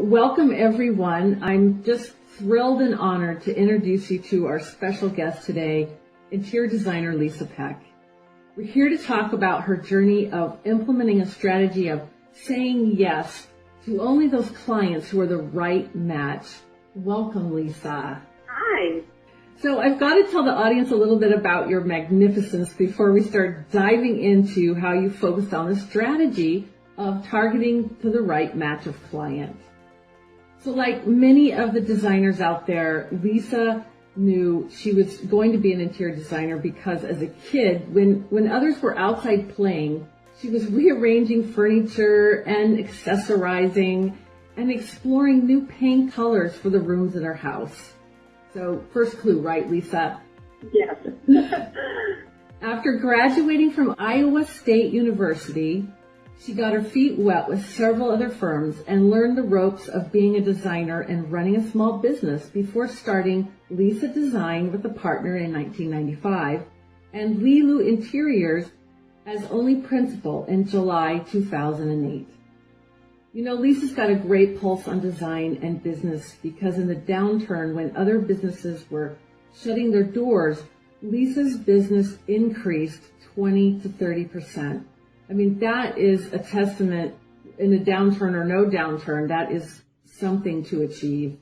Welcome, everyone. I'm just thrilled and honored to introduce you to our special guest today, interior designer Lisa Peck. We're here to talk about her journey of implementing a strategy of saying yes to only those clients who are the right match. Welcome, Lisa. Hi. So I've got to tell the audience a little bit about your magnificence before we start diving into how you focused on the strategy of targeting to the right match of client. So like many of the designers out there, Lisa knew she was going to be an interior designer because as a kid, when others were outside playing, she was rearranging furniture and accessorizing and exploring new paint colors for the rooms in her house. So first clue, right, Lisa? Yes. After graduating from Iowa State University, she got her feet wet with several other firms and learned the ropes of being a designer and running a small business before starting Lisa Design with a partner in 1995 and Lilu Interiors as only principal in July 2008. You know, Lisa's got a great pulse on design and business because in the downturn when other businesses were shutting their doors, Lisa's business increased 20 to 30%. I mean, that is a testament in a downturn or no downturn. That is something to achieve.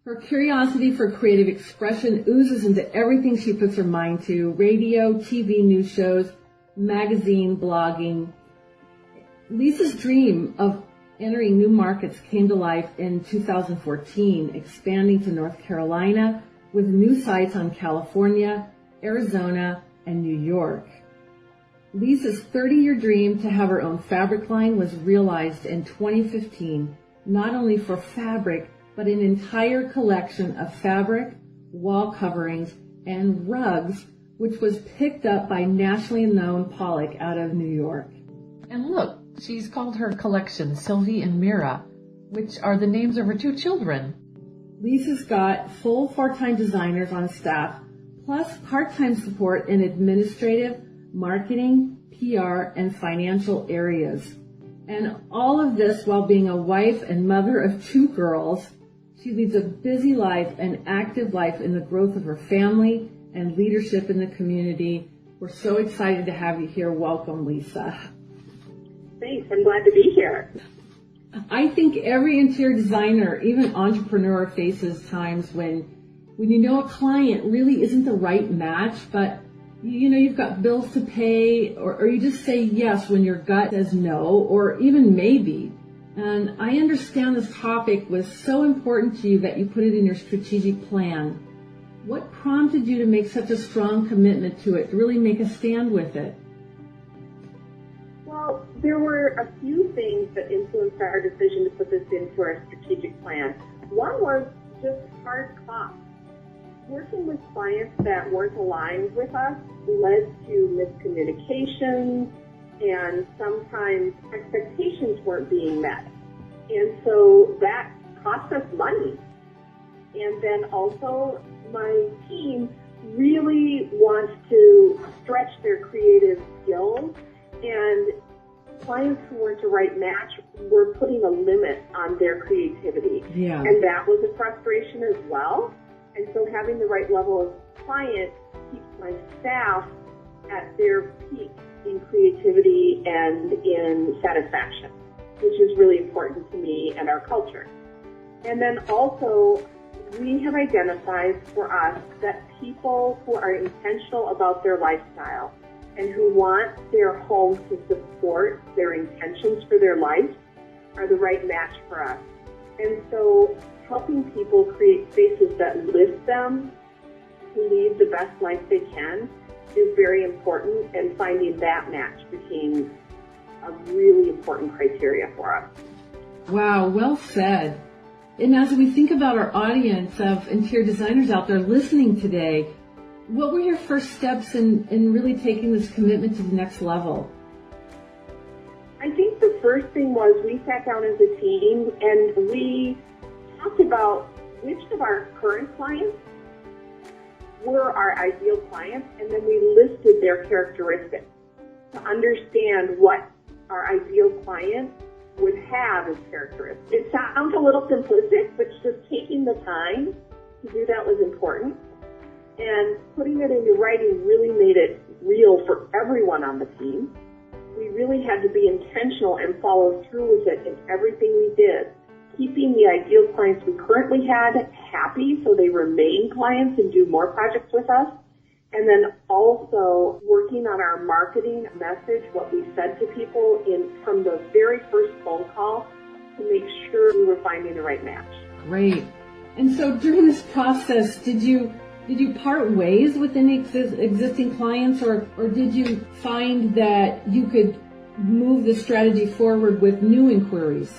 Her curiosity for creative expression oozes into everything she puts her mind to: radio, TV, news shows, magazine, blogging. Lisa's dream of entering new markets came to life in 2014, expanding to North Carolina with new sites on California, Arizona, and New York. Lisa's 30-year dream to have her own fabric line was realized in 2015, not only for fabric, but an entire collection of fabric, wall coverings, and rugs, which was picked up by nationally known Pollock out of New York. And look, she's called her collection Sylvie and Mira, which are the names of her two children. Lisa's got full part-time designers on staff, plus part-time support in administrative, marketing, PR, and financial areas. And all of this while being a wife and mother of two girls. She leads a busy life and active life in the growth of her family and leadership in the community. We're so excited to have you here. Welcome, Lisa. Thanks. I'm glad to be here. I think every interior designer, even entrepreneur, faces times when you know a client really isn't the right match, but you know you've got bills to pay, or you just say yes when your gut says no, or even maybe. And I understand this topic was so important to you that you put it in your strategic plan. What prompted you to make such a strong commitment to it, to really make a stand with it? Well, there were a few things that influenced our decision to put this into our strategic plan. One was just hard costs. Working with clients that weren't aligned with us led to miscommunications, and sometimes expectations weren't being met. And so that cost us money. And then also my team really wants to stretch their creative skills, and clients who weren't a right match were putting a limit on their creativity. Yeah. And that was a frustration as well. And so having the right level of client keeps my staff at their peak in creativity and in satisfaction, which is really important to me and our culture. And then also, we have identified for us that people who are intentional about their lifestyle and who want their home to support their intentions for their life are the right match for us. And so helping people create spaces that lift them to lead the best life they can is very important, and finding that match became a really important criteria for us. Wow, well said. And as we think about our audience of interior designers out there listening today, what were your first steps in really taking this commitment to the next level? I think the first thing was we sat down as a team and we talked about which of our current clients were our ideal clients, and then we listed their characteristics to understand what our ideal client would have as characteristics. It sounds a little simplistic, but just taking the time to do that was important. And putting it into writing really made it real for everyone on the team. We really had to be intentional and follow through with it in everything we did. Keeping the ideal clients we currently had happy so they remain clients and do more projects with us. And then also working on our marketing message, what we said to people from the very first phone call to make sure we were finding the right match. Great. And so during this process, did you part ways with any existing clients, or did you find that you could move the strategy forward with new inquiries?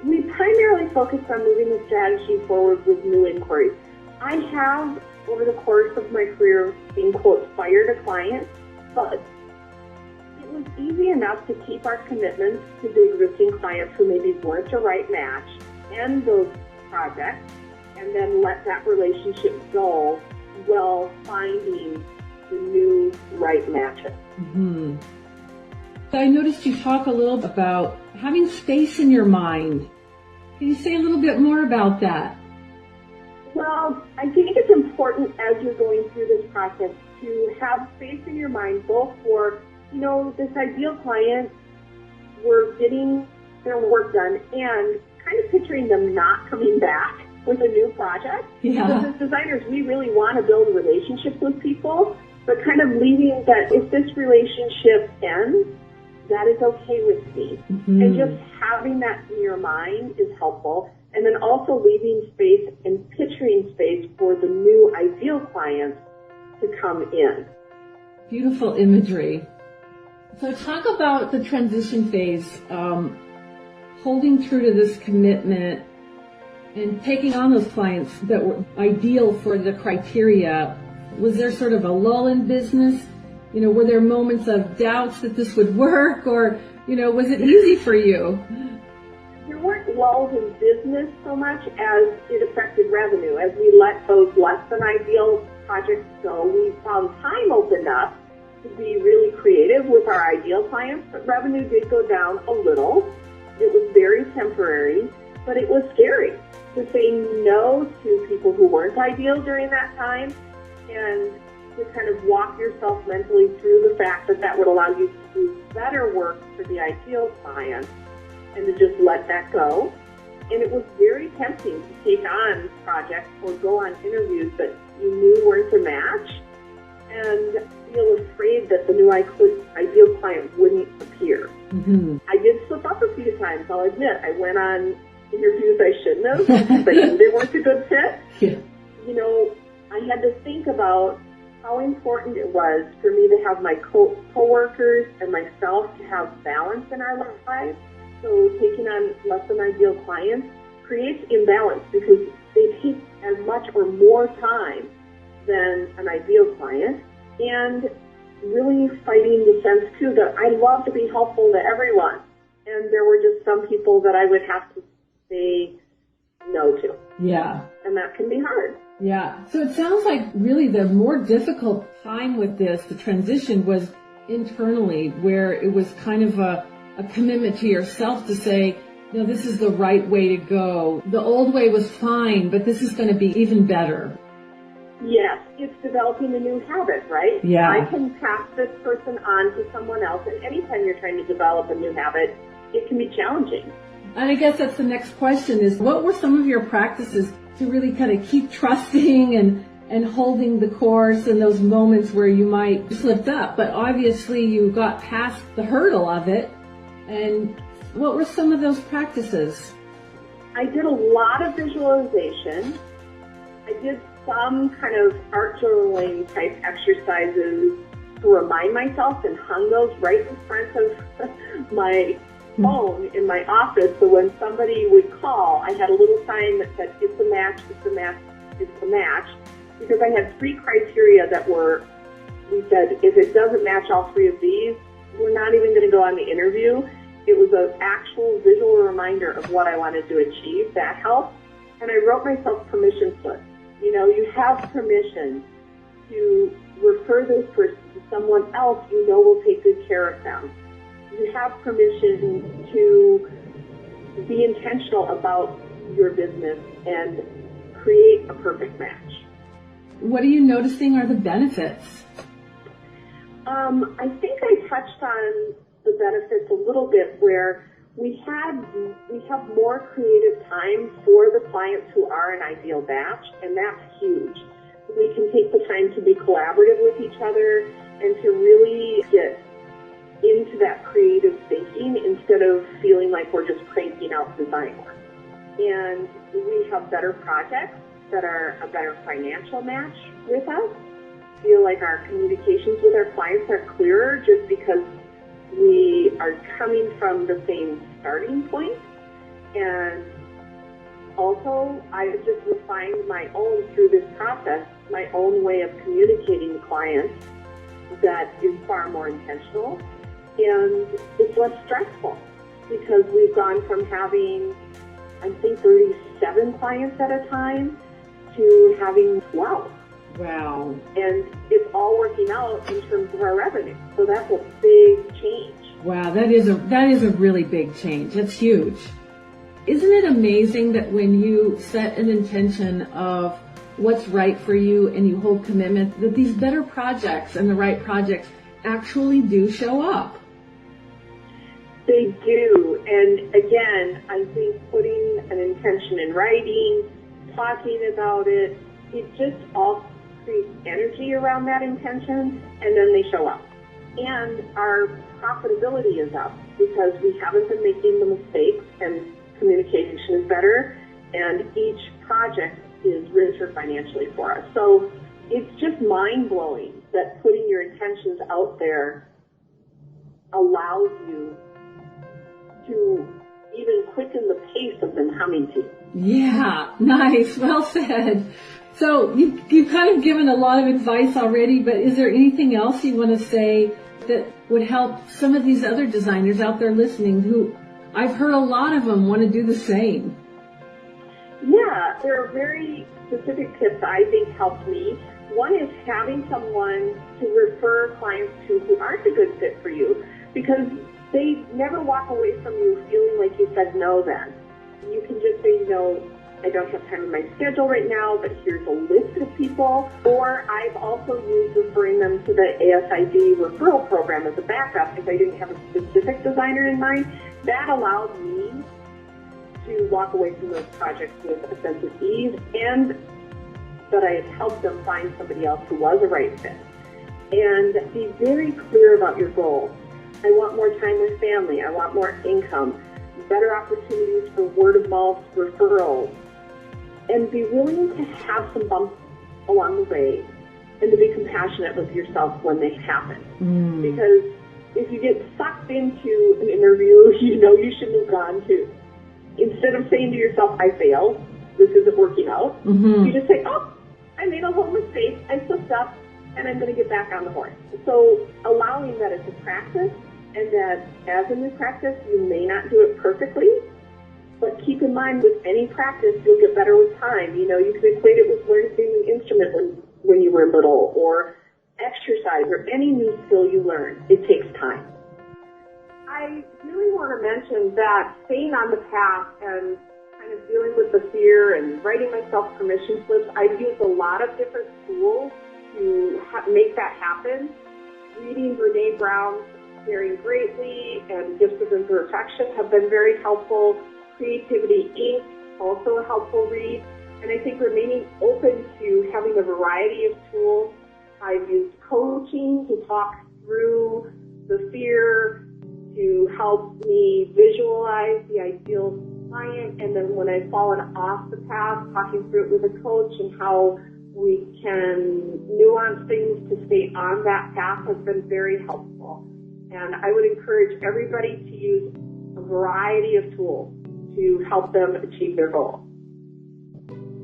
We primarily focused on moving the strategy forward with new inquiries. I have, over the course of my career, in quotes, fired a client, but it was easy enough to keep our commitments to the existing clients who maybe weren't a right match and those projects, and then let that relationship go while finding the new right matches. Mm-hmm. So I noticed you talk a little about having space in your mind. Can you say a little bit more about that? Well, I think it's important as you're going through this process to have space in your mind, both for, this ideal client, we're getting their work done, and kind of picturing them not coming back with a new project. Yeah. Because as designers, we really want to build relationships with people, but kind of leaving that if this relationship ends, that is okay with me. Mm-hmm. And just having that in your mind is helpful. And then also leaving space and picturing space for the new ideal clients to come in. Beautiful imagery. So talk about the transition phase, holding true to this commitment and taking on those clients that were ideal for the criteria. Was there sort of a lull in business? Were there moments of doubts that this would work, or, was it easy for you? There weren't lulls in business so much as it affected revenue. As we let those less than ideal projects go, we found time opened up to be really creative with our ideal clients, but revenue did go down a little. It was very temporary, but it was scary to say no to people who weren't ideal during that time, and to kind of walk yourself mentally through the fact that would allow you to do better work for the ideal client, and to just let that go. And it was very tempting to take on projects or go on interviews that you knew weren't a match, and feel afraid that the new ideal client wouldn't appear. Mm-hmm. I did slip up a few times, I'll admit. I went on interviews I shouldn't have because I knew they weren't a good fit. Yeah. I had to think about how important it was for me to have my co-workers and myself to have balance in our lives. So taking on less than ideal clients creates imbalance because they take as much or more time than an ideal client, and really fighting the sense too that I love to be helpful to everyone, and there were just some people that I would have to say no to. Yeah. And that can be hard. Yeah. So it sounds like really the more difficult time with this, the transition, was internally, where it was kind of a commitment to yourself to say, no, this is the right way to go. The old way was fine, but this is going to be even better. Yes, it's developing a new habit, right? Yeah. I can pass this person on to someone else, and anytime you're trying to develop a new habit, it can be challenging. And I guess that's the next question is, what were some of your practices to really kind of keep trusting and holding the course in those moments where you might slipped up? But obviously you got past the hurdle of it. And what were some of those practices? I did a lot of visualization. I did some kind of art journaling type exercises to remind myself, and hung those right in front of my phone in my office, so when somebody would call, I had a little sign that said, it's a match, it's a match, it's a match, because I had 3 criteria that we said, if it doesn't match all 3 of these, we're not even going to go on the interview. It was an actual visual reminder of what I wanted to achieve. That helped. And I wrote myself permission slips. You have permission to refer this person to someone else will take good care of them. you have permission to be intentional about your business and create a perfect match. What are you noticing are the benefits? I think I touched on the benefits a little bit, where we have more creative time for the clients who are an ideal match, and that's huge. We can take the time to be collaborative with each other and to really get into that creative thinking instead of feeling like we're just cranking out design work. And we have better projects that are a better financial match with us. Feel like our communications with our clients are clearer just because we are coming from the same starting point. And also, I've just refined my own, through this process, my own way of communicating to clients that is far more intentional, and it's less stressful because we've gone from having, I think, 37 clients at a time to having 12. Wow. And it's all working out in terms of our revenue. So that's a big change. Wow, that is a really big change. That's huge. Isn't it amazing that when you set an intention of what's right for you and you hold commitment, that these better projects and the right projects actually do show up? They do. And again, I think putting an intention in writing, talking about it, it just all creates energy around that intention, and then they show up. And our profitability is up because we haven't been making the mistakes, and communication is better, and each project is richer financially for us. So it's just mind-blowing that putting your intentions out there allows you to even quicken the pace of them coming to you. Yeah, nice. Well said. So you've kind of given a lot of advice already, but is there anything else you want to say that would help some of these other designers out there listening who I've heard a lot of them want to do the same? Yeah, there are very specific tips I think helped me. One is having someone to refer clients to who aren't a good fit for you, because they never walk away from you feeling like you said no then. You can just say, no, I don't have time in my schedule right now, but here's a list of people. Or I've also used referring them to the ASID referral program as a backup if I didn't have a specific designer in mind. That allowed me to walk away from those projects with a sense of ease, and that I had helped them find somebody else who was a right fit. And be very clear about your goals. I want more time with family. I want more income, better opportunities for word-of-mouth referrals, and be willing to have some bumps along the way and to be compassionate with yourself when they happen. Because if you get sucked into an interview you know you shouldn't have gone to, instead of saying to yourself, I failed, this isn't working out, you just say, oh, I made a little mistake, I slipped up, and I'm going to get back on the horse. So allowing that as a practice, and that as a new practice, you may not do it perfectly, but keep in mind with any practice, you'll get better with time. You know, you can equate it with learning an instrument when you were little, or exercise, or any new skill you learn. It takes time. I really want to mention that staying on the path and kind of dealing with the fear and writing myself permission slips, I've used a lot of different tools to make that happen. Reading Brene Brown's Daring Greatly and Gifts of Imperfection have been very helpful. Creativity Inc., also a helpful read. And I think remaining open to having a variety of tools. I've used coaching to talk through the fear, to help me visualize the ideal client, and then when I've fallen off the path, talking through it with a coach and how we can nuance things to stay on that path has been very helpful. And I would encourage everybody to use a variety of tools to help them achieve their goal.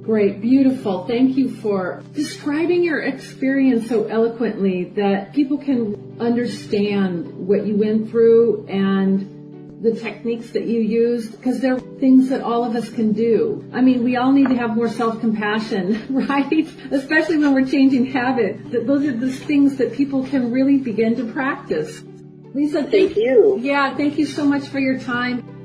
Great, beautiful. Thank you for describing your experience so eloquently that people can understand what you went through and the techniques that you used, because they're things that all of us can do. I mean, we all need to have more self-compassion, right? Especially when we're changing habits. Those are the things that people can really begin to practice. Lisa, Thank you. Yeah, thank you so much for your time.